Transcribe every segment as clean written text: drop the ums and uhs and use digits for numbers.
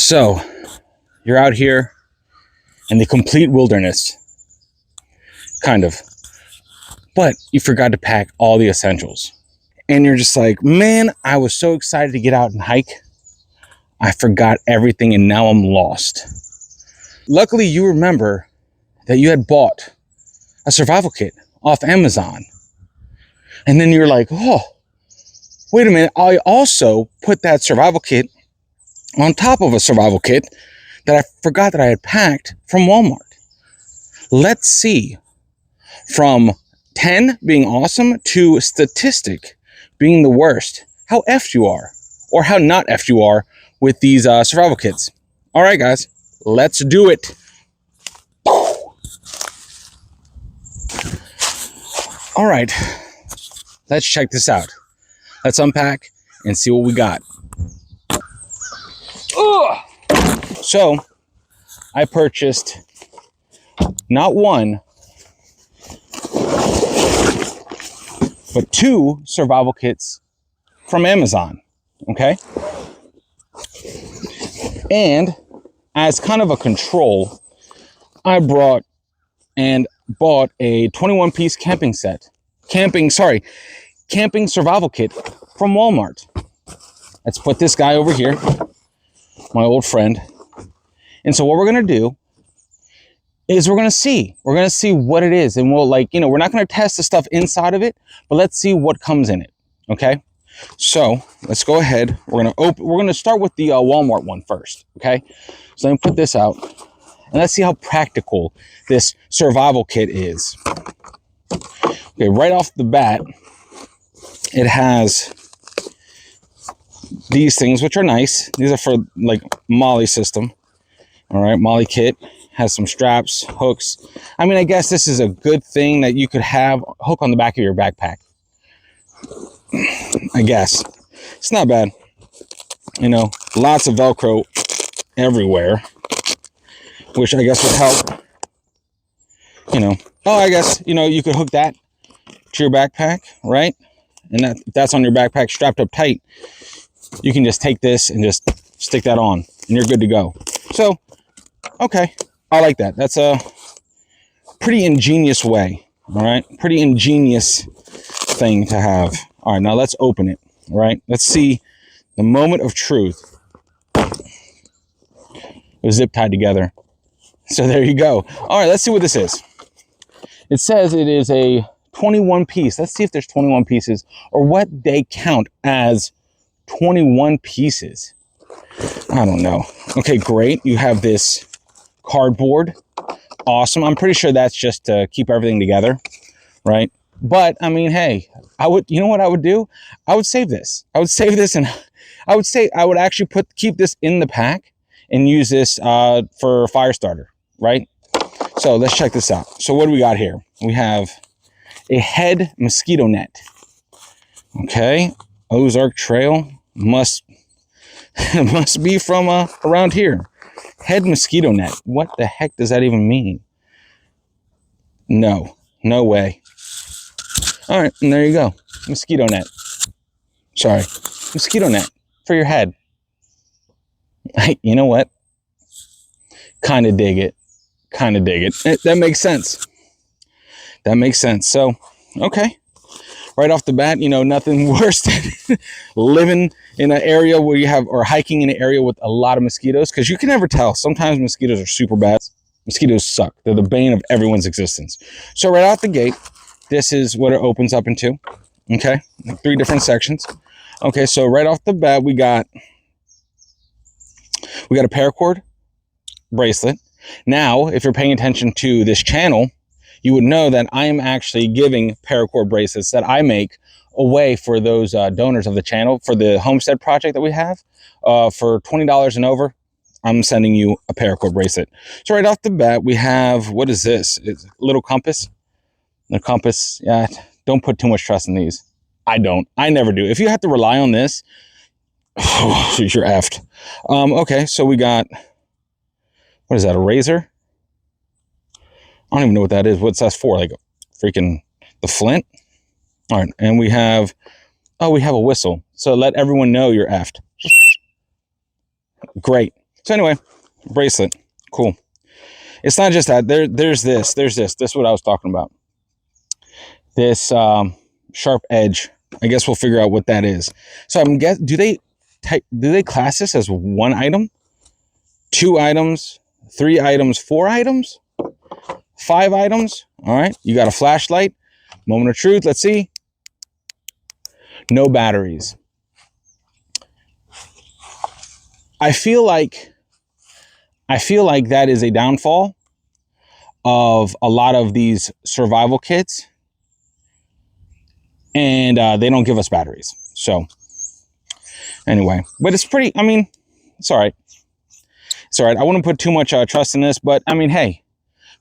So you're out here in the complete wilderness, kind of, but you forgot to pack all the essentials. And you're just like, man, I was so excited to get out and hike. I forgot everything and now I'm lost. Luckily, you remember that you had bought a survival kit off Amazon. And then you're like, oh, wait a minute. I also put that survival kit on top of a survival kit that I forgot that I had packed from Walmart. Let's see, from 10 being awesome to statistic being the worst, how effed you are, or how not effed you are with these survival kits. All right, guys, let's do it. All right, let's check this out. Let's unpack and see what we got. Ugh. So I purchased not one, but 2 survival kits from Amazon, okay? And as kind of a control, I bought a 21-piece camping survival kit from Walmart. Let's put this guy over here, my old friend. And so what we're gonna do is we're gonna see what it is. And we'll we're not gonna test the stuff inside of it, but let's see what comes in it, okay? So let's go ahead. We're gonna start with the Walmart one first, okay? So let me put this out and let's see how practical this survival kit is. Okay, right off the bat, it has these things, which are nice. These are for like Molly system. All right, Molly kit has some straps, hooks. I mean, I guess this is a good thing that you could have hook on the back of your backpack. I guess it's not bad. You know, lots of Velcro everywhere, which I guess would help. You know, oh, I guess, you know, you could hook that to your backpack, right? And if that's on your backpack strapped up tight, you can just take this and just stick that on and you're good to go. So, okay, I like that. That's a pretty ingenious way, all right? Pretty ingenious thing to have. All right, now let's open it, all right? Let's see the moment of truth. It was zip tied together. So there you go. All right, let's see what this is. It says it is a 21 piece. Let's see if there's 21 pieces or what they count as 21 pieces. I don't know. Okay, great. You have this cardboard. Awesome. I'm pretty sure that's just to keep everything together, right? But I mean, hey, you know what I would do? I would save this. I would save this, and I would actually keep this in the pack and use this for a fire starter, right? So let's check this out. So what do we got here? We have a head mosquito net. Okay, Ozark Trail must be from around here. Head mosquito net. What the heck does that even mean? No way. All right, and there you go. Mosquito net. Sorry, mosquito net for your head. You know what? Kind of dig it. That makes sense. That makes sense. So, okay. Right off the bat, you know, nothing worse than living in an area where you have, or hiking in an area with a lot of mosquitoes, because you can never tell. Sometimes mosquitoes are super bad. Mosquitoes suck. They're the bane of everyone's existence. So right out the gate, this is what it opens up into. Okay, like 3 different sections. Okay, so right off the bat, we got a paracord bracelet. Now, if you're paying attention to this channel, you would know that I am actually giving paracord bracelets that I make away for those donors of the channel for the Homestead Project that we have. For $20 and over, I'm sending you a paracord bracelet. So right off the bat, we have, what is this? It's a little compass. The compass, yeah, don't put too much trust in these. I never do. If you have to rely on this, you're effed. Okay, so we got, what is that, a razor? I don't even know what that is. What's that for? Like freaking the flint? All right, and we have a whistle. So let everyone know you're effed. Great. So anyway, bracelet, cool. It's not just that. There's this. This is what I was talking about. This sharp edge. I guess we'll figure out what that is. So I'm guess do they class this as 1 item, 2 items, 3 items, 4 items, 5 items? All right. You got a flashlight. Moment of truth. Let's see. No batteries. I feel like that is a downfall of a lot of these survival kits, and they don't give us batteries. So anyway, but it's pretty, I mean, it's all right. It's all right. I wouldn't put too much trust in this, but I mean, hey,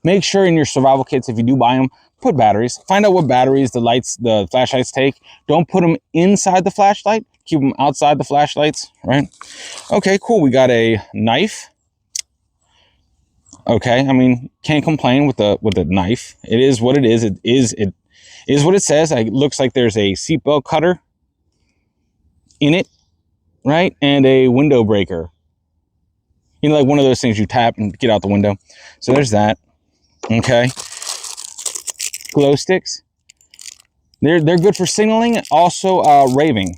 make sure in your survival kits, if you do buy them, put batteries. Find out what batteries the flashlights take. Don't put them inside the flashlight. Keep them outside the flashlights, right? Okay, cool. We got a knife. Okay, I mean, can't complain with the knife. It is what it is. It is what it says. It looks like there's a seatbelt cutter in it, right? And a window breaker. You know, like one of those things you tap and get out the window. So there's that. Okay. Glow sticks. They're good for signaling. Also, raving.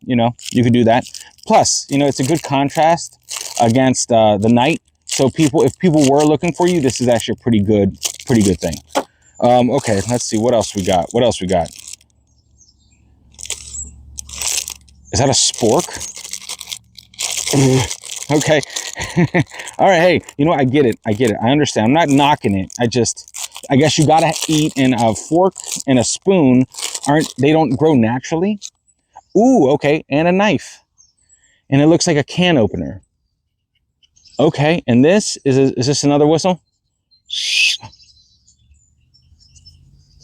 You know, you could do that. Plus, you know, it's a good contrast against the night. So if people were looking for you, this is actually a pretty good thing. Okay, let's see what else we got. Is that a spork? Okay. All right. Hey, you know, I get it. I understand. I'm not knocking it. I guess you gotta eat, and a fork and a spoon they don't grow naturally. Ooh, okay, and a knife, and it looks like a can opener. Okay, and is this another whistle?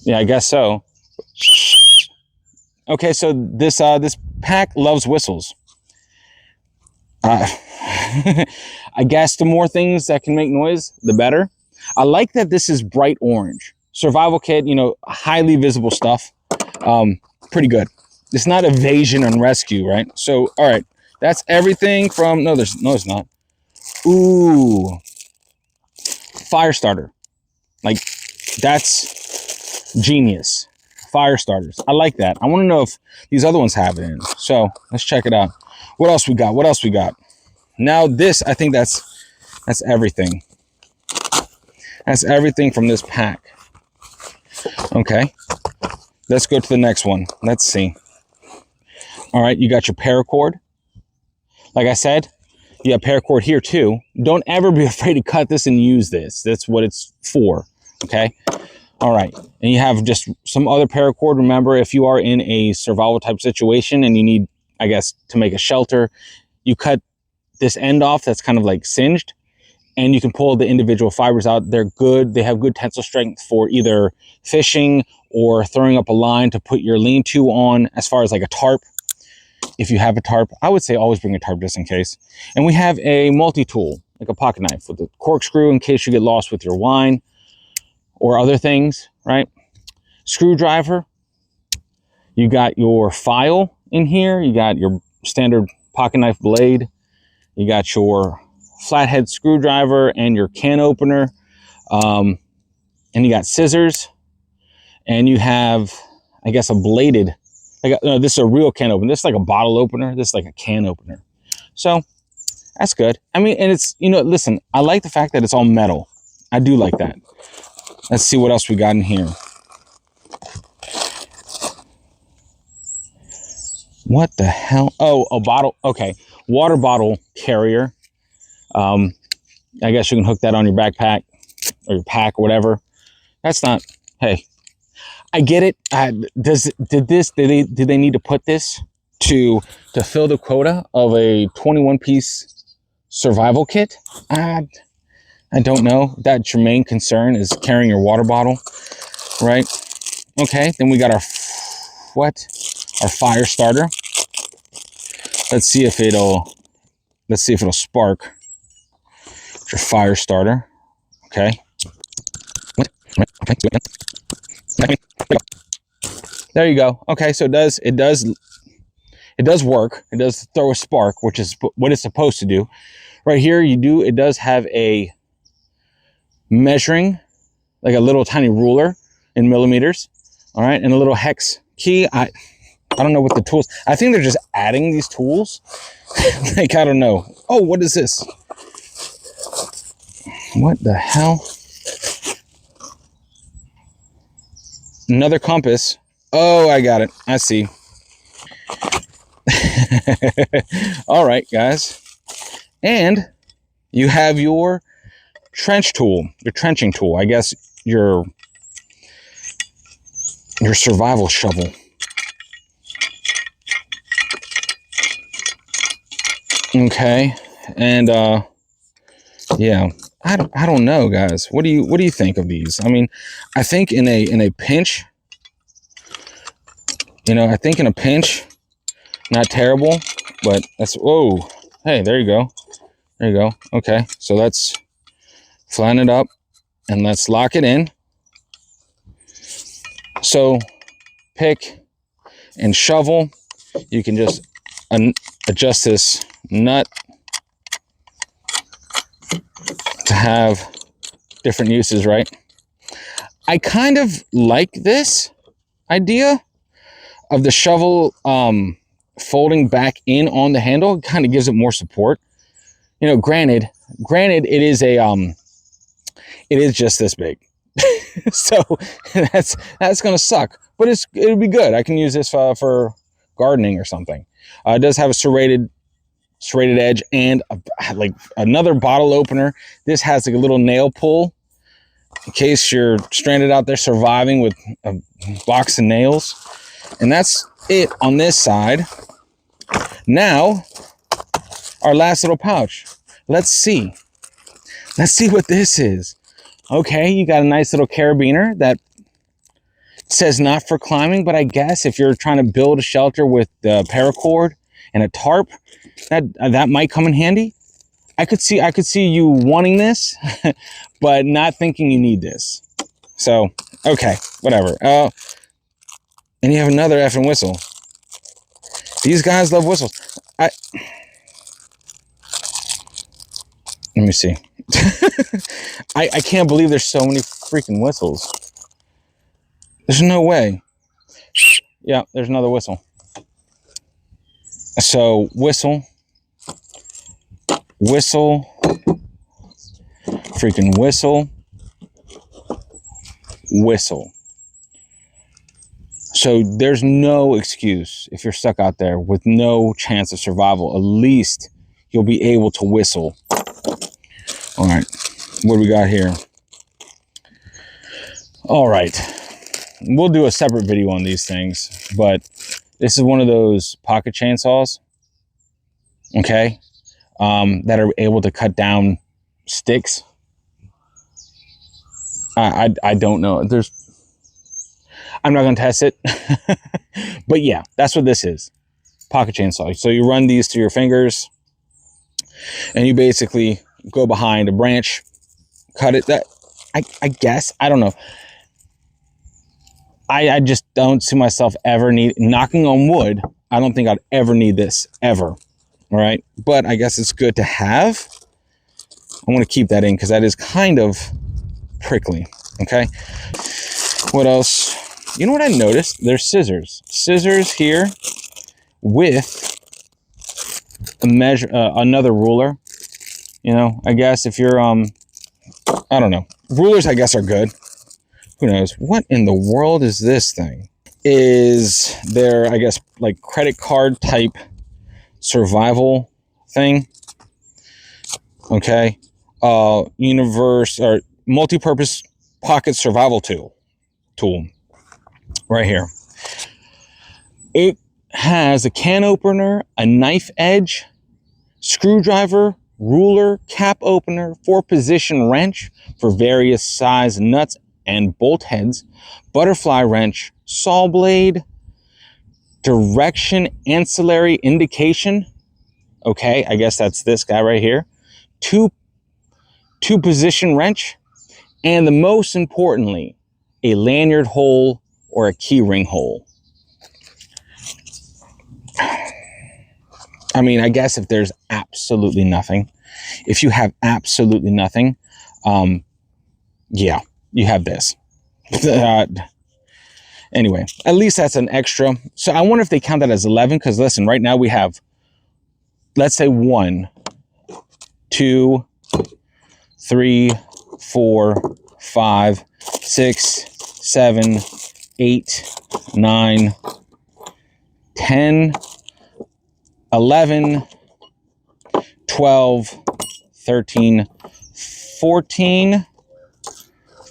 Yeah, I guess so. Okay, so this pack loves whistles. I guess the more things that can make noise, the better. I like that this is bright orange. Survival kit, you know, highly visible stuff. Pretty good. It's not evasion and rescue, right? So, all right, that's everything from, no, it's not. Ooh, fire starter. Like, that's genius. Fire starters. I like that. I want to know if these other ones have it in. So let's check it out. What else we got? Now this, I think that's everything. That's everything from this pack. Okay. Let's go to the next one. Let's see. All right, you got your paracord. Like I said, you have paracord here too. Don't ever be afraid to cut this and use this. That's what it's for, okay? All right, and you have just some other paracord. Remember, if you are in a survival type situation and you need, I guess, to make a shelter, you cut this end off that's kind of like singed, and you can pull the individual fibers out. They're good. They have good tensile strength for either fishing or throwing up a line to put your lean-to on, as far as like a tarp. If you have a tarp, I would say always bring a tarp just in case. And we have a multi-tool, like a pocket knife with a corkscrew in case you get lost with your wine or other things, right? Screwdriver. You got your file in here. You got your standard pocket knife blade. You got your flathead screwdriver and your can opener. And you got scissors. And you have, I guess, a bladed, no, this is a real can opener. This is like a bottle opener. This is like a can opener. So that's good. I mean, and it's, you know, listen, I like the fact that it's all metal. I do like that. Let's see what else we got in here. What the hell? Oh, a bottle. Okay. Water bottle carrier. I guess you can hook that on your backpack or your pack or whatever. That's not, hey, I get it. Did they need to put this to fill the quota of a 21-piece survival kit? I don't know. That's your main concern, is carrying your water bottle, right? Okay, then we got our fire starter. Let's see if it'll spark. It's your fire starter. Okay. Okay. There you go. Okay, so it does work. It does throw a spark, which is what it's supposed to do. Right here, it does have a measuring, like a little tiny ruler in millimeters. All right, and a little hex key. I don't know what the tools. I think they're just adding these tools. Like, I don't know. Oh, what is this? What the hell? Another compass. Oh, I got it. I see. All right, guys. And you have your trench tool, your trenching tool. I guess your survival shovel. Okay. And yeah, I don't know, guys. What do you think of these? I mean, I think in a pinch, I think in a pinch, not terrible, but that's, whoa. Hey, there you go. There you go. Okay. So let's flatten it up and let's lock it in. So pick and shovel. You can just adjust this nut to have different uses, right? I kind of like this idea of the shovel folding back in on the handle. It kind of gives it more support. Granted, it is just this big. So that's gonna suck, but it'll be good. I can use this for gardening or something. It does have a serrated edge and like another bottle opener. This has like a little nail pull in case you're stranded out there surviving with a box of nails. And that's it on this side. Now, our last little pouch. Let's see what this is. Okay, you got a nice little carabiner that says not for climbing, but I guess if you're trying to build a shelter with the paracord and a tarp, that might come in handy. I could see you wanting this, but not thinking you need this. So, okay, whatever. And you have another effing whistle. These guys love whistles. Let me see. I can't believe there's so many freaking whistles. There's no way. Yeah, there's another whistle. So whistle, freaking whistle. So there's no excuse if you're stuck out there with no chance of survival. At least you'll be able to whistle. All right, what do we got here? All right, we'll do a separate video on these things, but this is one of those pocket chainsaws, okay, that are able to cut down sticks. I don't know. I'm not going to test it, but yeah, that's what this is. Pocket chainsaw. So you run these through your fingers and you basically go behind a branch, cut it. I guess, I don't know. I just don't see myself ever knocking on wood. I don't think I'd ever need this ever. All right. But I guess it's good to have. I want to keep that in because that is kind of prickly. Okay. What else? You know what I noticed? There's scissors. Scissors here with a measure, another ruler. I guess if you're, I don't know. Rulers, I guess, are good. Who knows? What in the world is this thing? Is there, I guess, like credit card type survival thing? Okay. Universe or multi-purpose pocket survival tool. Right here. It has a can opener, a knife edge, screwdriver, ruler, cap opener, 4-position wrench for various size nuts and bolt heads, butterfly wrench, saw blade, direction ancillary indication. Okay, I guess that's this guy right here. Two-position wrench, and the most importantly, a lanyard hole or a key ring hole. I mean, I guess if there's absolutely nothing, If you have absolutely nothing, yeah, you have this. Anyway, at least that's an extra. So I wonder if they count that as 11, because listen, right now we have, let's say 1, 2, 3, 4, 5, 6, 7, 8, 9, 10, 11, 12, 13, 14,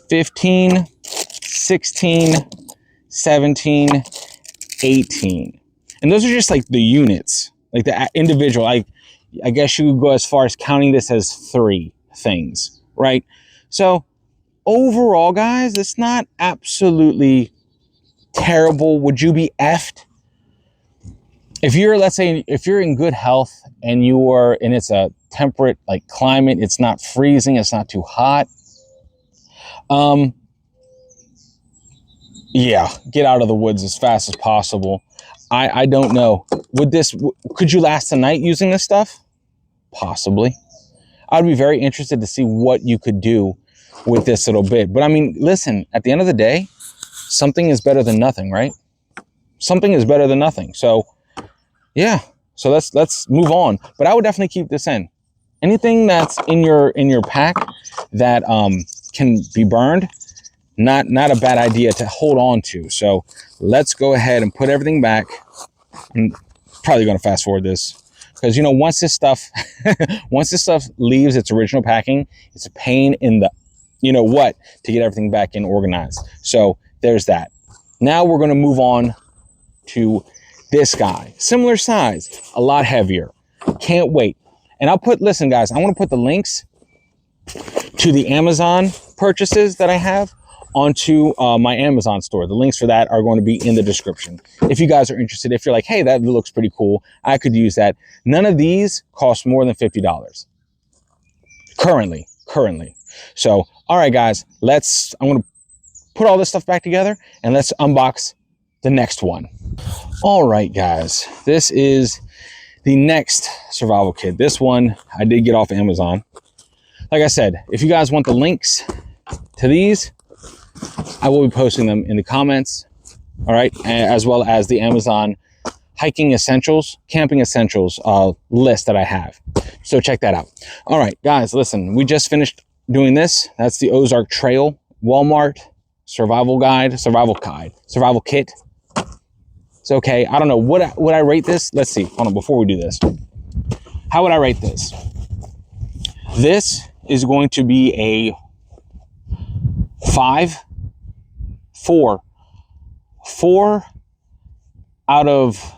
15, 16, 17, 18. And those are just like the units, like the individual. I guess you could go as far as counting this as 3 things, right? So overall, guys, it's not absolutely terrible. Would you be effed? If you're, let's say, if you're in good health and you are, and it's a temperate like climate, it's not freezing, it's not too hot. Yeah, get out of the woods as fast as possible. I don't know. Could you last a night using this stuff? Possibly. I'd be very interested to see what you could do with this little bit. But I mean, listen, at the end of the day, something is better than nothing, right? Something is better than nothing. So yeah, so let's move on. But I would definitely keep this in. Anything that's in your pack that can be burned, not a bad idea to hold on to. So let's go ahead and put everything back. I'm probably going to fast forward this, because you know, once this stuff leaves its original packing, it's a pain in the you know what to get everything back in organized. So there's that. Now we're going to move on to this guy. Similar size, a lot heavier. Can't wait. And listen guys, I want to put the links to the Amazon purchases that I have onto my Amazon store. The links for that are going to be in the description. If you guys are interested, if you're like, hey, that looks pretty cool, I could use that. None of these cost more than $50 currently. So, all right, guys, I'm going to put all this stuff back together and let's unbox the next one. All right, guys, this is the next survival kit. This one I did get off Amazon. Like I said, if you guys want the links to these, I will be posting them in the comments, all right, as well as the Amazon hiking essentials, camping essentials list that I have. So check that out. All right, guys, listen, we just finished doing this. That's the Ozark Trail Walmart survival kit. It's okay. I don't know. Would I rate this? Let's see. Hold on, before we do this. How would I rate this? This is going to be a 4 out of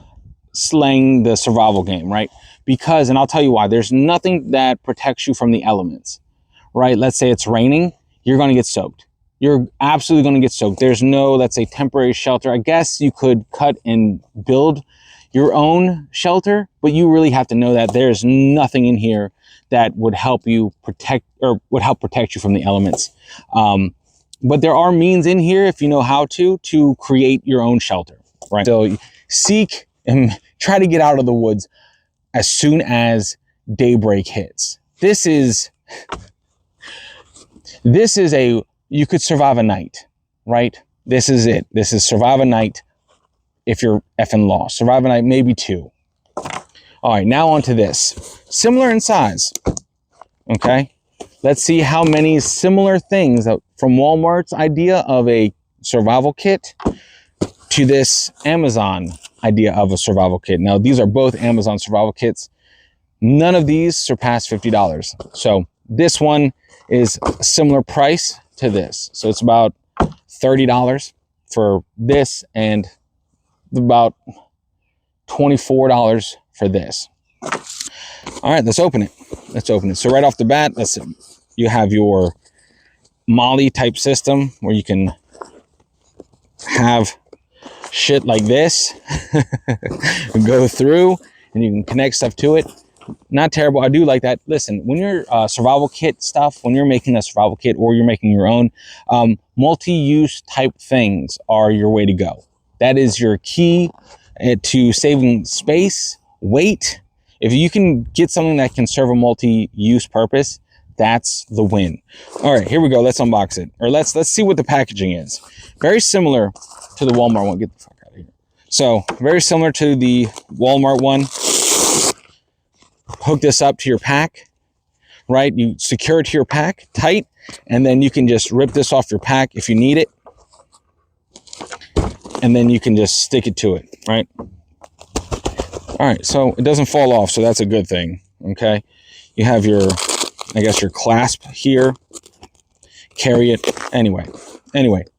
slaying the survival game, right? Because, and I'll tell you why, there's nothing that protects you from the elements, right? Let's say it's raining, you're going to get soaked. You're absolutely going to get soaked. There's no, let's say, temporary shelter. I guess you could cut and build your own shelter, but you really have to know that there's nothing in here that would help you protect you from the elements. But there are means in here, if you know how to create your own shelter, right? So seek and try to get out of the woods as soon as daybreak hits. This is you could survive a night, right? This is it. This is survive a night if you're effing lost. Survive a night, maybe 2. All right, now on to this. Similar in size, okay? Let's see how many similar things from Walmart's idea of a survival kit to this Amazon idea of a survival kit. Now, these are both Amazon survival kits. None of these surpass $50. So this one is a similar price to this. So it's about $30 for this and about $24 for this. All right, let's open it. So right off the bat, you have your Molly type system where you can have shit like this go through and you can connect stuff to it. Not terrible. I do like that. Listen, when you're survival kit stuff, when you're making a survival kit or you're making your own, multi-use type things are your way to go. That is your key to saving space, weight. If you can get something that can serve a multi-use purpose, that's the win. All right, here we go. Let's unbox it, or let's see what the packaging is. Very similar to the Walmart one. Get the fuck out of here. So very similar to the Walmart one. Hook this up to your pack, right? You secure it to your pack tight, and then you can just rip this off your pack if you need it, and then you can just stick it to it, right? All right, so it doesn't fall off, so that's a good thing. Okay, you have your, I guess, your clasp here. Carry it anyway.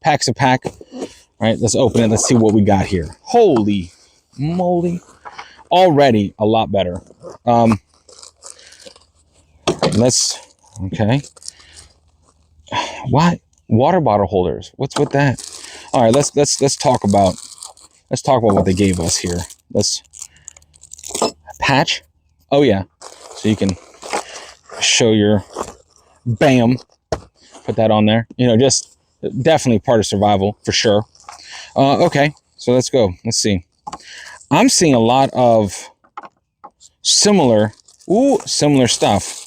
Pack's a pack. All right, let's open it. Let's see what we got here. Holy moly! Already a lot better. Okay. What? Water bottle holders. What's with that? All right, let's talk about what they gave us here. Patch. Oh yeah. So you can show your bam. Put that on there. You know, just definitely part of survival for sure. Okay, so let's go. Let's see. I'm seeing a lot of similar stuff.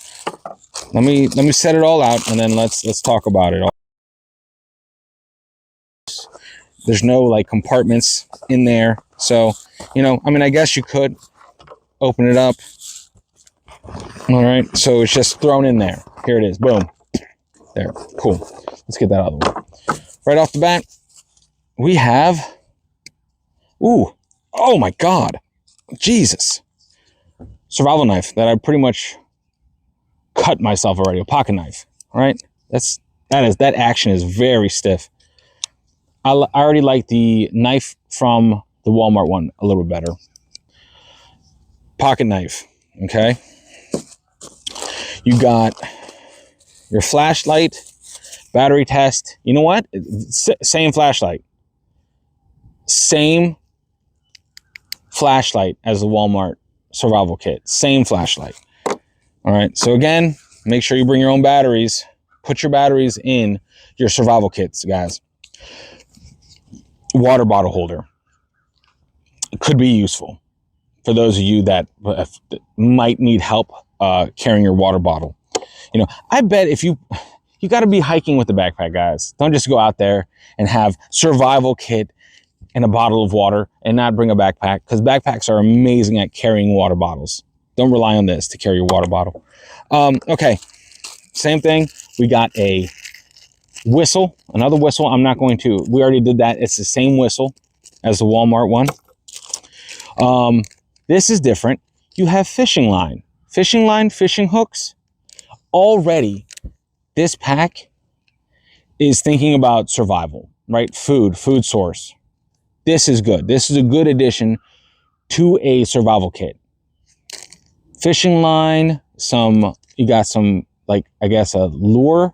Let me set it all out, and then let's talk about it. There's no like compartments in there, so you know, I mean, I guess you could open it up. All right, so it's just thrown in there. Here it is. Boom. There. Cool. Let's get that out of the way. Right off the bat, we have. Oh my God. Jesus. Survival knife that I pretty much cut myself already. A pocket knife. All right. That action is very stiff. I already like the knife from the Walmart one a little bit better. Pocket knife. Okay. You got your flashlight, battery test. You know what? Same flashlight. Same flashlight as the Walmart survival kit. Same flashlight. All right. So again, make sure you bring your own batteries. Put your batteries in your survival kits, guys. Water bottle holder. It could be useful for those of you that might need help carrying your water bottle. You know, I bet if you got to be hiking with the backpack, guys. Don't just go out there and have survival kit and a bottle of water and not bring a backpack, because backpacks are amazing at carrying water bottles. Don't rely on this to carry your water bottle. Okay, same thing. We got a whistle, another whistle. We already did that. It's the same whistle as the Walmart one. This is different. You have fishing line, fishing hooks. Already, this pack is thinking about survival, right? Food source. This is good. This is a good addition to a survival kit. Fishing line, you got some, like, I guess a lure,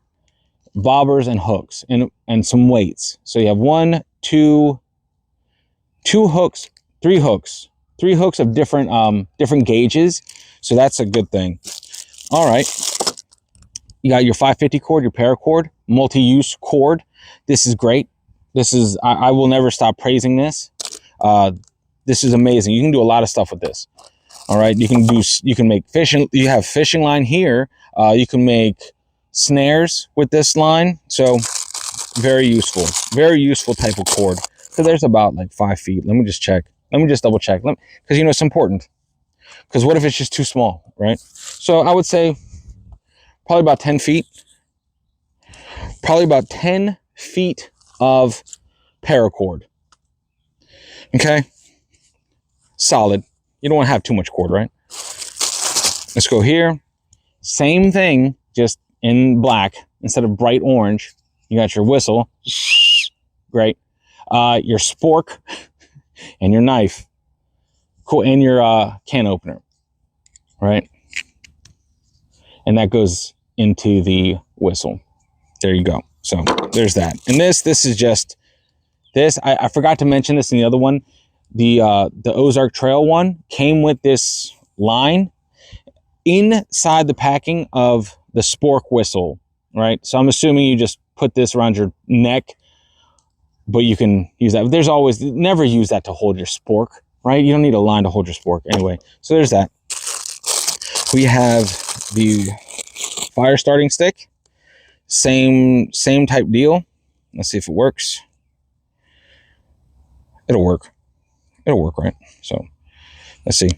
bobbers, and hooks, and some weights. So you have two hooks, three hooks of different gauges. So that's a good thing. All right. You got your 550 cord, your paracord, multi-use cord. This is great. I will never stop praising this. This is amazing. You can do a lot of stuff with this. All right. You can make fishing. You have fishing line here. You can make snares with this line. So very useful type of cord. So there's about like 5 feet. Let me just check. Let me just double check. Because, you know, it's important. Because what if it's just too small, right? So I would say probably about 10 feet. Probably about 10 feet of paracord. Okay? Solid. You don't want to have too much cord, right? Let's go here. Same thing, just in black. Instead of bright orange, you got your whistle. Great. Your spork and your knife. Cool. And your can opener. Right? And that goes into the whistle. There you go. So there's that. And this is just this. I forgot to mention this in the other one. The Ozark Trail one came with this line inside the packing of the spork whistle, right? So I'm assuming you just put this around your neck, but you can use that. Never use that to hold your spork, right? You don't need a line to hold your spork anyway. So there's that. We have the fire starting stick. Same type deal. Let's see if it works. It'll work. It'll work, right? So let's see.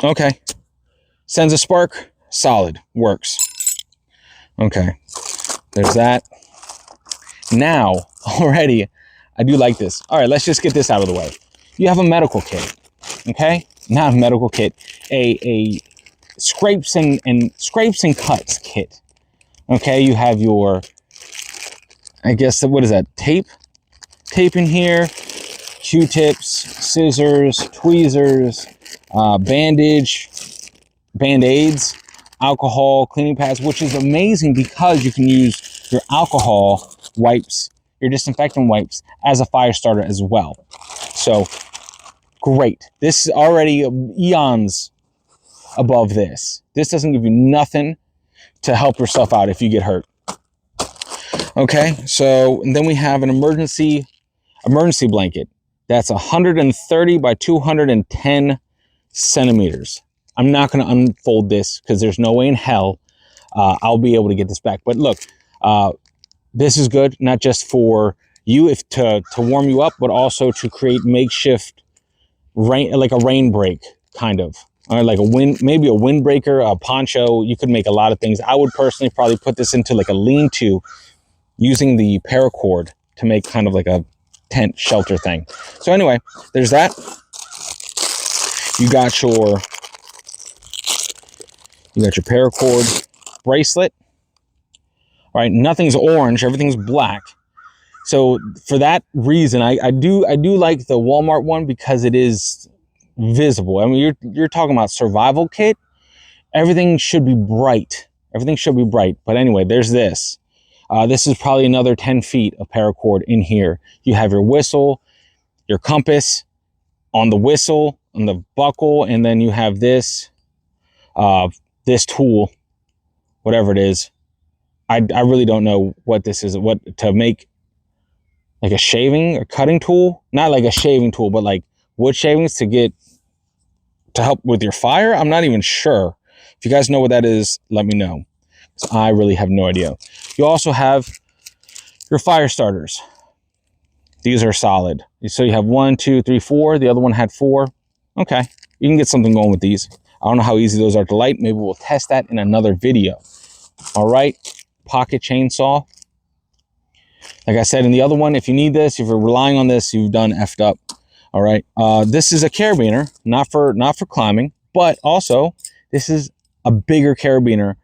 Okay. Sends a spark. Solid. Works. Okay. There's that. Now, already, I do like this. All right, let's just get this out of the way. You have a medical kit. Okay? Not a medical kit. A scrapes and cuts kit. Okay, you have your, I guess, what is that? Tape in here, Q-tips, scissors, tweezers, band-aids, alcohol, cleaning pads, which is amazing because you can use your alcohol wipes, your disinfectant wipes as a fire starter as well. So great. This is already eons above this. This doesn't give you nothing to help yourself out if you get hurt. Okay, so then we have an emergency blanket. That's 130 by 210 centimeters. I'm not going to unfold this because there's no way in hell I'll be able to get this back. But look, this is good, not just for you to warm you up, but also to create makeshift rain, like a rain break kind of, or like maybe a windbreaker, a poncho. You could make a lot of things. I would personally probably put this into like a lean-to using the paracord to make kind of like a tent shelter thing. So anyway, there's that. You got your paracord bracelet. All right, nothing's orange, everything's black. So for that reason, I do like the Walmart one because it is visible. I mean, you're talking about survival kit. Everything should be bright. Everything should be bright. But anyway, there's this. This is probably another 10 feet of paracord in here. You have your whistle, your compass on the whistle, on the buckle, and then you have this tool, whatever it is. I really don't know what this is. What to make like a shaving or cutting tool? Not like a shaving tool, but like wood shavings to help with your fire. I'm not even sure. If you guys know what that is, let me know. I really have no idea. You also have your fire starters. These are solid. So you have 1, 2, 3, 4. The other one had 4. Okay, you can get something going with these. I don't know how easy those are to light. Maybe we'll test that in another video. All right, pocket chainsaw. Like I said in the other one, if you need this, if you're relying on this, you've done effed up. All right, this is a carabiner, not for climbing, but also this is a bigger carabiner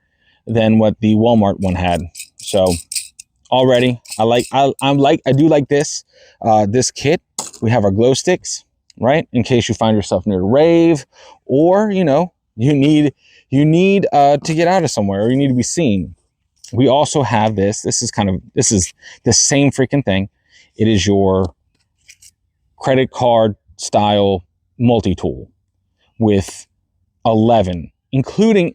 than what the Walmart one had. So already, I do like this this kit. We have our glow sticks, right? In case you find yourself near a rave, or you need to get out of somewhere, or you need to be seen. We also have this. This is the same freaking thing. It is your credit card style multi-tool with 11, including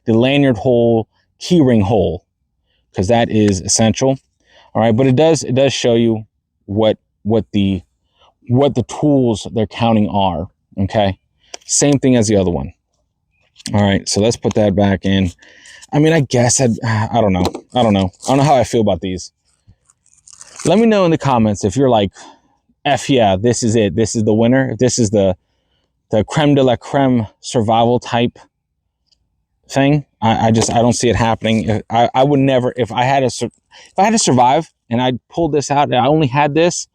the lanyard hole, keyring hole, because that is essential. All right, but it does show you what the tools they're counting are. Okay, same thing as the other one. All right, so let's put that back in. I mean, I guess I don't know. I don't know how I feel about these. Let me know in the comments if you're like, F yeah, this is it. This is the winner. If this is the creme de la creme survival type thing, I don't see it happening. I would never, if I had to survive and I pulled this out and I only had this,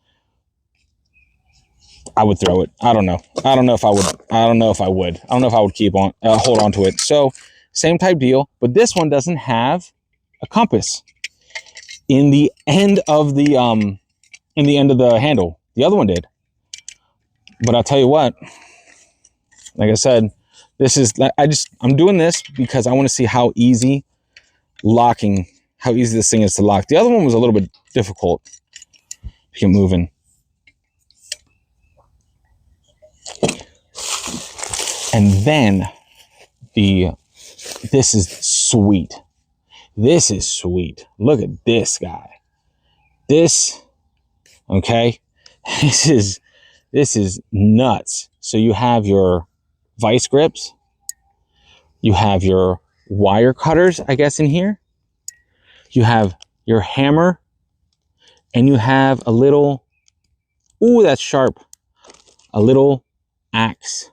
I would throw it. I don't know if I would. I don't know if I would keep on, hold on to it. So same type deal, but this one doesn't have a compass in the end of the handle. The other one did. But I'll tell you what, like I said, I'm doing this because I want to see how easy this thing is to lock. The other one was a little bit difficult to get moving. And then this is sweet. This is sweet. Look at this guy. Okay? This This is nuts. So you have your vice grips, you have your wire cutters, I guess, in here. You have your hammer, and you have a little, ooh, that's sharp, a little axe,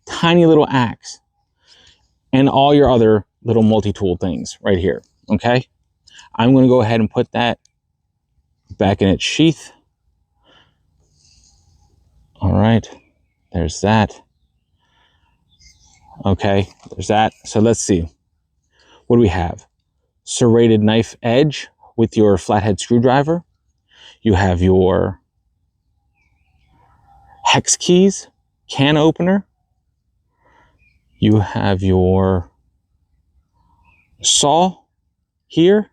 tiny little axe, and all your other little multi-tool things right here, okay? I'm going to go ahead and put that back in its sheath. All right, there's that. Okay, there's that. So let's see. What do we have? Serrated knife edge with your flathead screwdriver. You have your hex keys, can opener. You have your saw here.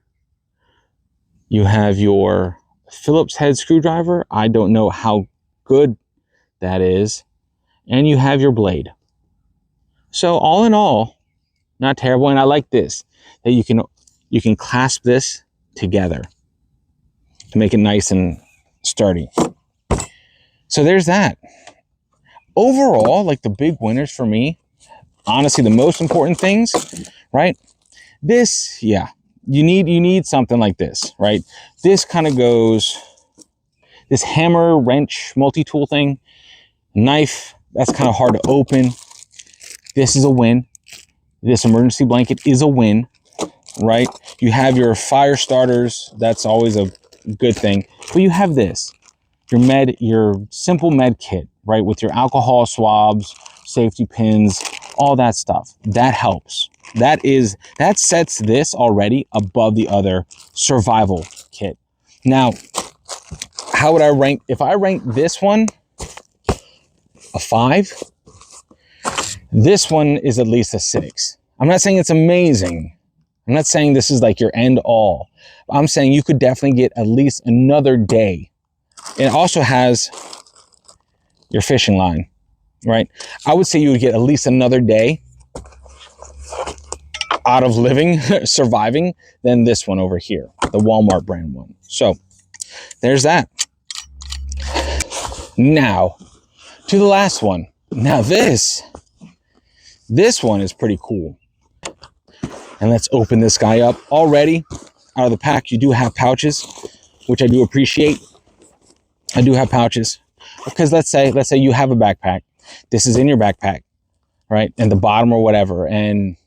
You have your Phillips head screwdriver. I don't know how good that is. And you have your blade. So all in all, not terrible. And I like this, that you can clasp this together to make it nice and sturdy. So there's that. Overall, like the big winners for me, honestly, the most important things, right? This, yeah, you need something like this, right? This kind of goes, this hammer, wrench, multi-tool thing, knife, that's kind of hard to open. This is a win. This emergency blanket is a win, right? You have your fire starters. That's always a good thing. But you have this, your simple med kit, right? With your alcohol swabs, safety pins, all that stuff. That helps. That sets this already above the other survival kit. Now, how would I rank? If I rank this one a 5, this one is at least a 6. I'm not saying it's amazing. I'm not saying this is like your end all. I'm saying you could definitely get at least another day. It also has your fishing line, right? I would say you would get at least another day out of living, surviving, than this one over here, the Walmart brand one. So there's that. Now to the last one. Now this one is pretty cool. And let's open this guy up. Already out of the pack, you do have pouches, which I do appreciate. I do have pouches because let's say you have a backpack. This is in your backpack, right? And the bottom or whatever, and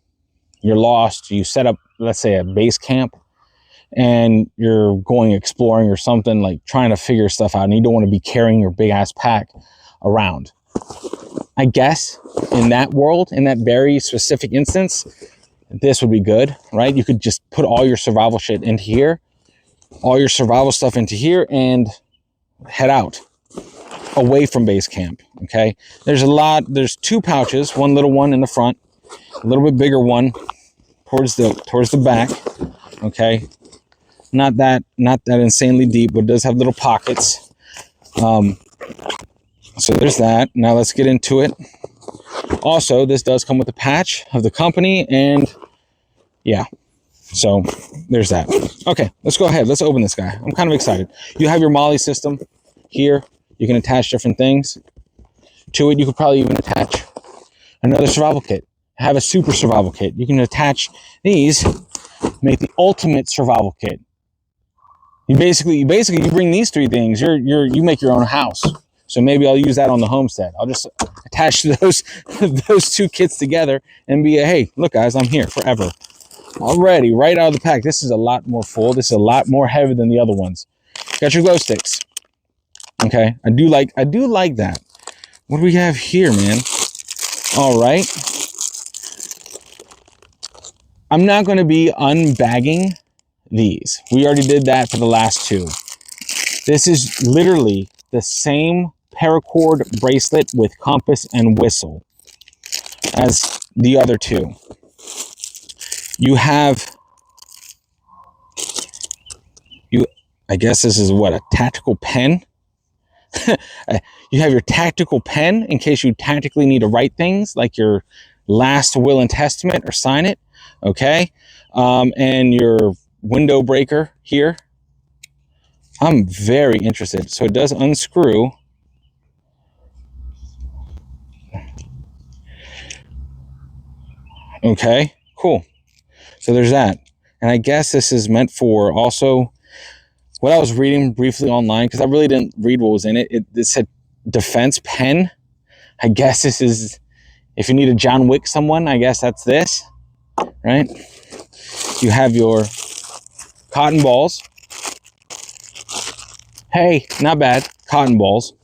you're lost. You set up, let's say, a base camp, and you're going exploring or something, like trying to figure stuff out, and you don't want to be carrying your big ass pack around. I guess in that world, in that very specific instance, this would be good, right? You could just put all your survival shit into here, all your survival stuff into here, and head out away from base camp. Okay, there's 2 pouches, one little one in the front, a little bit bigger one towards the back. Okay, not that insanely deep, but it does have little pockets. So there's that. Now let's get into it. Also, this does come with a patch of the company, and yeah, so there's that. Okay, let's go ahead. Let's open this guy. I'm kind of excited. You have your MOLLE system here. You can attach different things to it. You could probably even attach another survival kit. Have a super survival kit. You can attach these, make the ultimate survival kit. You basically bring these 3 things. You make your own house. So maybe I'll use that on the homestead. I'll just attach those 2 kits together and be hey, look guys, I'm here forever. Already, right out of the pack. This is a lot more full. This is a lot more heavy than the other ones. Got your glow sticks. Okay, I do like that. What do we have here, man? All right. I'm not going to be unbagging these. We already did that for the last 2. This is literally the same paracord bracelet with compass and whistle as the other 2. You have, I guess this is what, a tactical pen? You have your tactical pen in case you tactically need to write things like your last will and testament or sign it. Okay. And your window breaker here. I'm very interested. So it does unscrew. Okay, cool. So there's that. And I guess this is meant for also what I was reading briefly online, because I really didn't read what was in it. It said defense pen. I guess this is, if you need to John Wick someone, I guess that's this, right? You have your cotton balls. Hey, not bad. Cotton balls.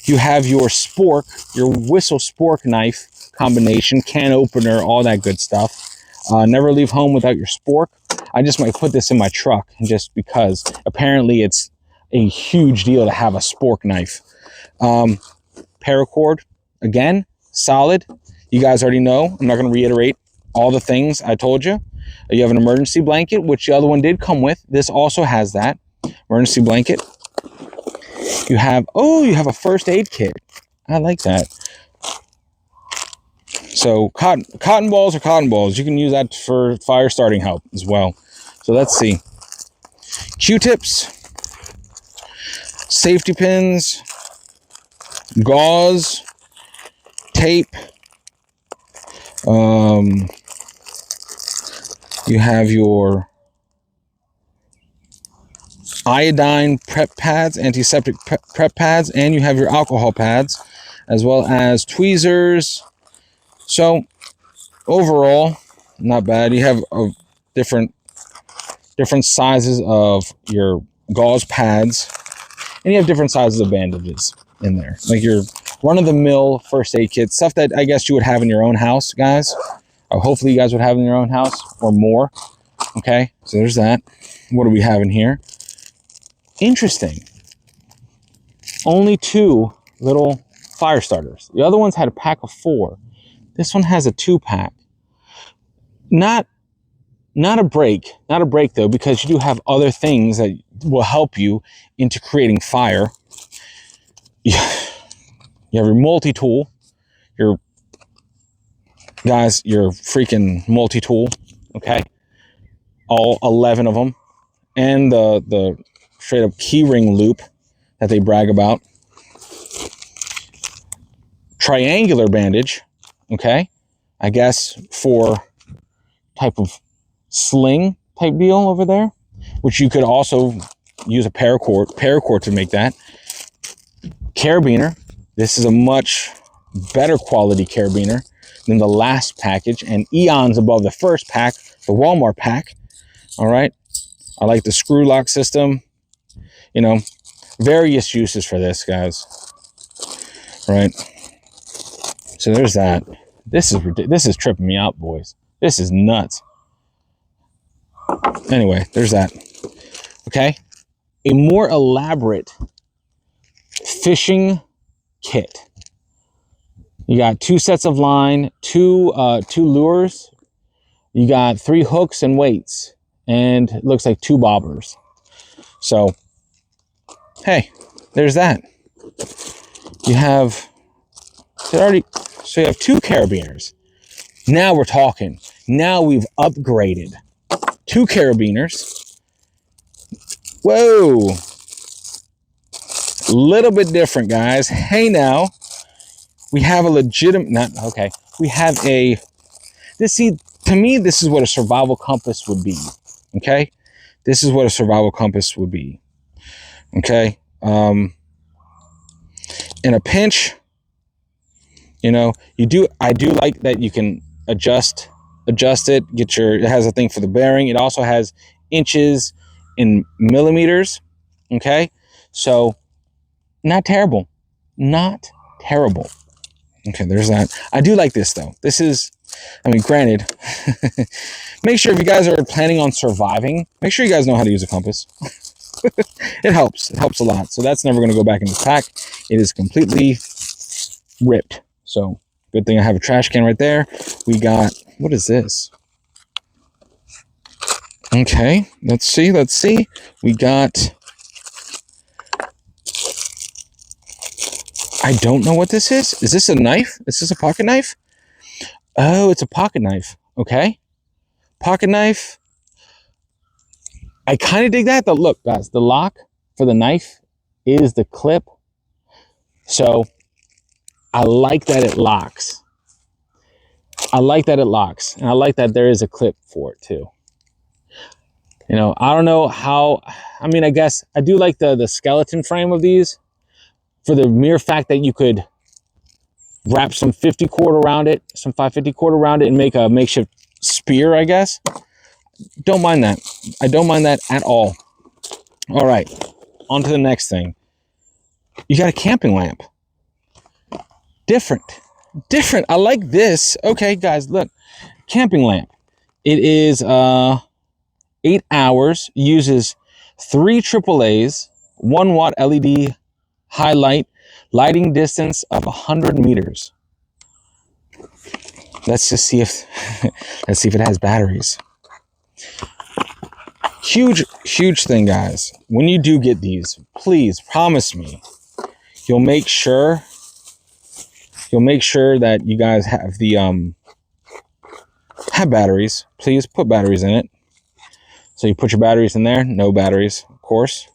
You have your spork, your whistle spork knife combination, can opener, all that good stuff. Never leave home without your spork. I just might put this in my truck just because apparently it's a huge deal to have a spork knife. Paracord, again, solid. You guys already know. I'm not going to reiterate all the things I told you. You have an emergency blanket, which the other one did come with. This also has that emergency blanket. You have a first aid kit. I like that. So cotton balls are cotton balls. You can use that for fire starting help as well. So let's see. Q-tips, safety pins, gauze, tape. You have your iodine prep pads, antiseptic prep pads, and you have your alcohol pads, as well as tweezers. So overall, not bad. You have different sizes of your gauze pads, and you have different sizes of bandages in there, like your run-of-the-mill first aid kit, stuff that I guess you would have in your own house, guys. Hopefully you guys would have in your own house or more. Okay, so there's that. What do we have in here? Interesting. Only 2 little fire starters. The other ones had a pack of 4. This one has a 2-pack. Not a break though, because you do have other things that will help you into creating fire. You have your multi-tool, your freaking multi-tool, okay? All 11 of them, and the straight up key ring loop that they brag about. Triangular bandage, okay? I guess for type of sling type deal over there, which you could also use a paracord to make that. Carabiner. This is a much better quality carabiner than the last package, and eons above the first pack, the Walmart pack. All right. I like the screw lock system. You know, various uses for this, guys. Right. So there's that. This is tripping me out, boys. This is nuts. Anyway, there's that. Okay. A more elaborate fishing kit. You got 2 sets of line, two lures. You got 3 hooks and weights, and it looks like 2 bobbers. So, hey, there's that. You have you have 2 carabiners. Now we're talking. Now we've upgraded. 2 carabiners. Whoa. A little bit different, guys. Hey, now we have a legitimate, we have to me, this is what a survival compass would be. Okay. This is what a survival compass would be. Okay. In a pinch, I do like that you can adjust it, it has a thing for the bearing. It also has inches in millimeters. Okay. So not terrible. Okay, there's that. I do like this though. This is, granted, make sure if you guys are planning on surviving, make sure you guys know how to use a compass. It helps. It helps a lot. So that's never going to go back in this pack. It is completely ripped. So good thing I have a trash can right there. We got, what is this? Okay, let's see. We got, I don't know what this is. Is this a knife? Is this a pocket knife? Oh, it's a pocket knife. Okay. Pocket knife. I kind of dig that. Though. Look, guys, the lock for the knife is the clip. So I like that it locks. I like that it locks, and I like that there is a clip for it too. You know, I don't know how, I mean, I guess I do like the skeleton frame of these for the mere fact that you could wrap some 50 cord around it, some 550 cord around it, and make a makeshift spear, I guess. Don't mind that. I don't mind that at all. All right, on to the next thing. You got a camping lamp. Different. I like this. Okay, guys, look. Camping lamp. It is 8 hours, uses 3 AAAs, 1 watt LED highlight, lighting distance of 100 meters. Let's just see if let's see if it has batteries. Huge thing, guys. When you do get these, please promise me you'll make sure that you guys have the have batteries. Please put batteries in it. So you put your batteries in there. No batteries, of course.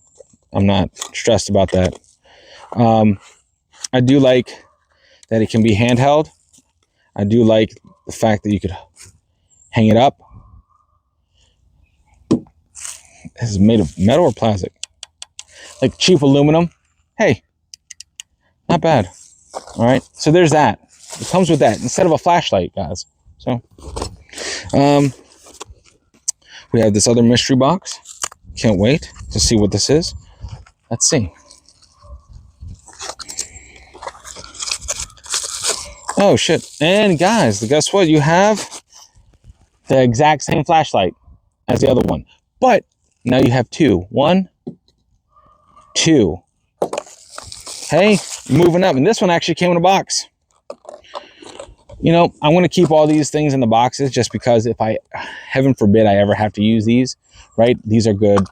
I'm not stressed about that. I do like that it can be handheld. I do like the fact that you could hang it up. This is made of metal or plastic? Like cheap aluminum. Hey, not bad. All right, so there's that. It comes with that instead of a flashlight, guys. So, we have this other mystery box. Can't wait to see what this is. Let's see. Oh, shit. And guys, guess what? You have the exact same flashlight as the other one. But now you have 2. 1, 2. Hey, moving up. And this one actually came in a box. You know, I'm going to keep all these things in the boxes just because if I, heaven forbid, I ever have to use these, right? These are good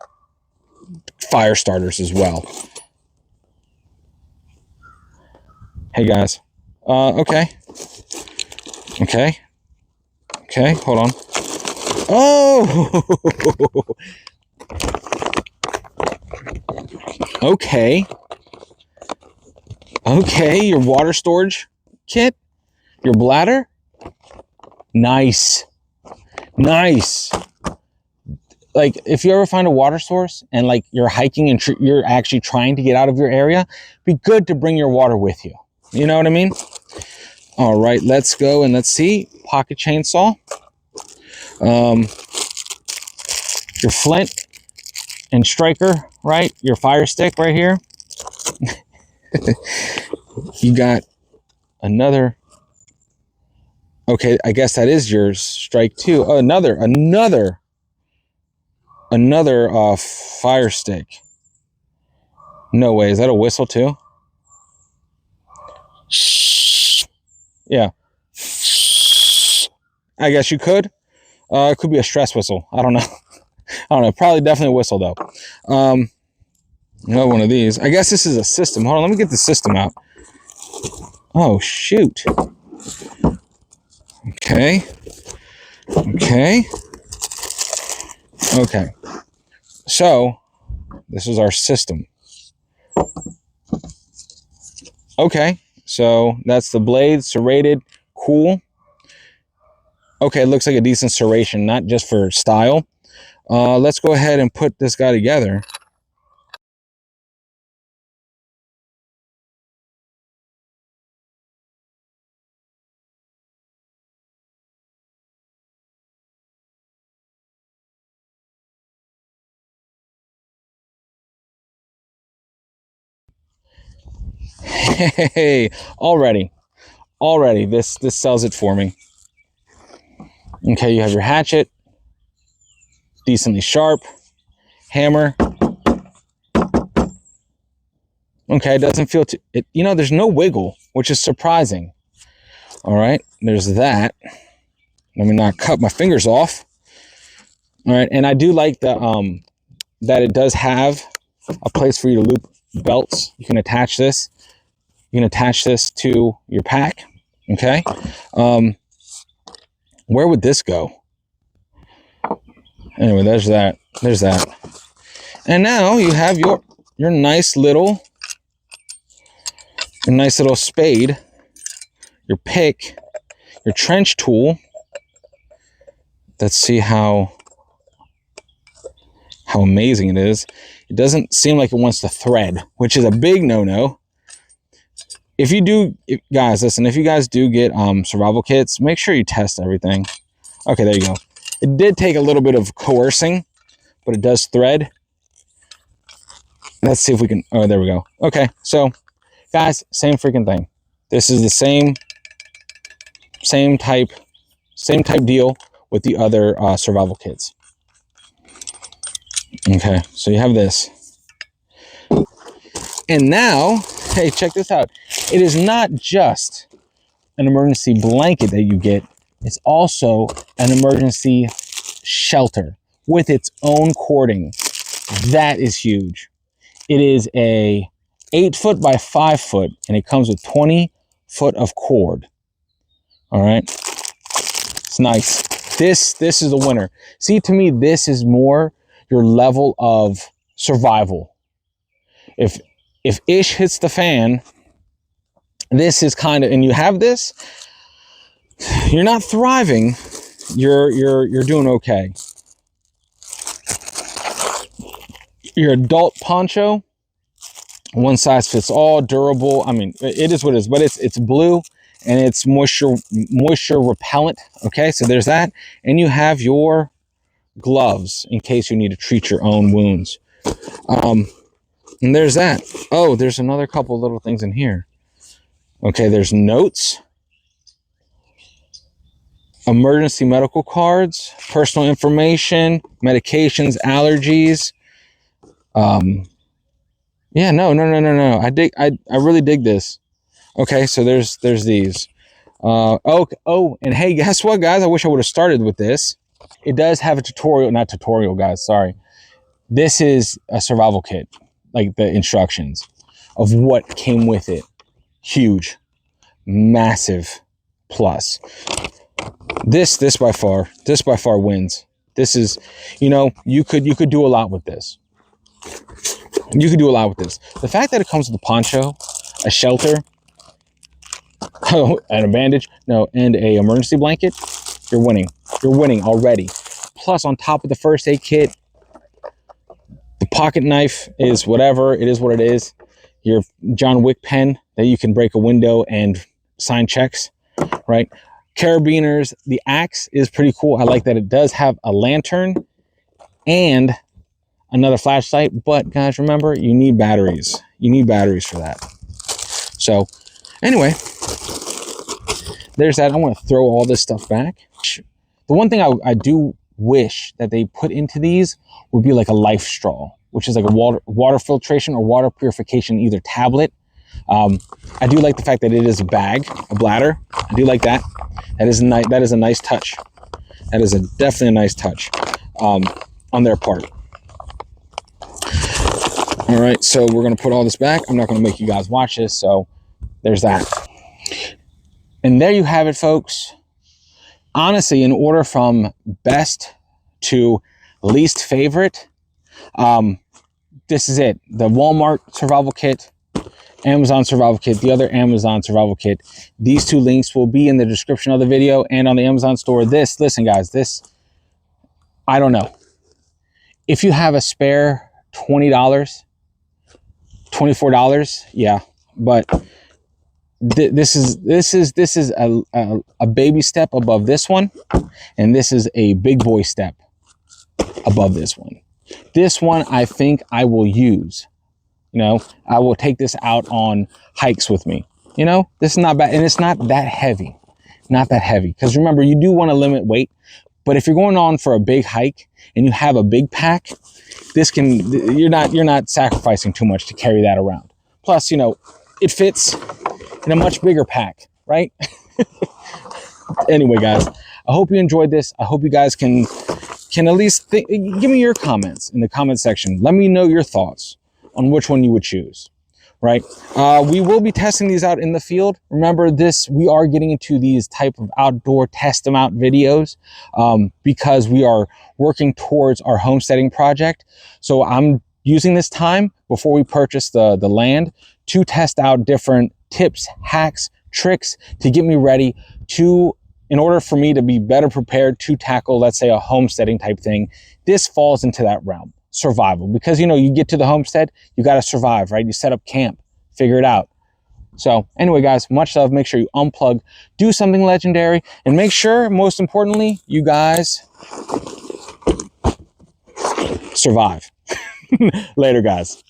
fire starters as well. Hey, guys. Okay, hold on. Oh! Okay, your water storage kit, your bladder. Nice. Like, if you ever find a water source and like you're hiking and you're actually trying to get out of your area, be good to bring your water with you. You know what I mean? All right, let's go and let's see. Pocket chainsaw. Your flint and striker, right? Your fire stick right here. You got another. Okay, I guess that is your strike too. Oh, another fire stick. No way. Is that a whistle too? Yeah. I guess you could. It could be a stress whistle. I don't know. Probably definitely a whistle though. Another one of these. I guess this is a system. Hold on. Let me get the system out. Oh, shoot. Okay. So this is our system. Okay. So that's the blade, serrated, cool. Okay, it looks like a decent serration, not just for style. Let's go ahead and put this guy together. Hey, already this sells it for me. Okay, you have your hatchet, decently sharp, hammer. Okay, it doesn't feel too, you know, there's no wiggle, which is surprising. All right, there's that. Let me not cut my fingers off. All right, and I do like the that it does have a place for you to loop belts. You can attach this. You can attach this to your pack. Okay. Where would this go? Anyway, there's that. And now you have your nice little spade, your pick. your trench tool. Let's see how amazing it is. It doesn't seem like it wants to thread, which is a big no-no. Guys, listen, if you guys do get survival kits, make sure you test everything. Okay, there you go. It did take a little bit of coercing, but it does thread. Let's see if we can, oh, there we go. Okay, so guys, same freaking thing. This is the same type deal with the other survival kits. Okay, so you have this. And now, hey, check this out. It is not just an emergency blanket that you get. It's also an emergency shelter with its own cording. That is huge. It is a 8 foot by 5 foot, and it comes with 20 foot of cord. All right, it's nice. This is the winner. See, to me, this is more your level of survival. If ish hits the fan, this is kind of, and you have this, you're not thriving. You're doing okay. Your adult poncho, one size fits all, durable. I mean, it is what it is, but it's blue and it's moisture repellent. Okay, so there's that. And you have your gloves in case you need to treat your own wounds. And there's that. Oh, there's another couple little things in here. Okay, there's notes, emergency medical cards, personal information, medications, allergies. Yeah, no. I really dig this. Okay, so there's these. Oh, and hey, guess what, guys? I wish I would have started with this. It does have a tutorial, not tutorial, guys, sorry. This is a survival kit, like the instructions of what came with it. Huge, massive plus. This by far wins. This is, you could do a lot with this. You could do a lot with this. The fact that it comes with a poncho, a shelter, and a bandage, and a emergency blanket, you're winning. You're winning already. Plus, on top of the first aid kit, the pocket knife is whatever. It is what it is. Your John Wick pen that you can break a window and sign checks, right? Carabiners. The axe is pretty cool. I like that it does have a lantern and another flashlight, but guys, remember, you need batteries. You need batteries for that. So anyway, there's that. I want to throw all this stuff back. The one thing I do wish that they put into these would be like a life straw, which is like a water filtration or water purification, either tablet. I do like the fact that it is a bag, a bladder. I do like that. That is nice. That is a nice touch. That is definitely a nice touch on their part. All right, so we're going to put all this back. I'm not going to make you guys watch this, so there's that. And there you have it, folks. Honestly, in order from best to least favorite, this is it. The Walmart survival kit, Amazon survival kit, the other Amazon survival kit. These two links will be in the description of the video and on the Amazon store. Listen, guys, I don't know. If you have a spare $20, $24, yeah, but this is a baby step above this one, and this is a big boy step above this one. This one I think I will use. I will take this out on hikes with me. This is not bad, and it's not that heavy. Not that heavy, because remember, you do want to limit weight, but if you're going on for a big hike and you have a big pack, you're not sacrificing too much to carry that around. Plus, it fits in a much bigger pack, right? Anyway, guys, I hope you enjoyed this. I hope you guys can at least give me your comments in the comment section. Let me know your thoughts on which one you would choose, right? We will be testing these out in the field. Remember we are getting into these type of outdoor test them out videos because we are working towards our homesteading project. So I'm using this time before we purchase the land to test out different tips, hacks, tricks to get me ready to in order for me to be better prepared to tackle, let's say, a homesteading type thing, this falls into that realm, survival. Because, you know, you get to the homestead, you got to survive, right? You set up camp, figure it out. So anyway, guys, much love. Make sure you unplug, do something legendary, and make sure, most importantly, you guys survive. Later, guys.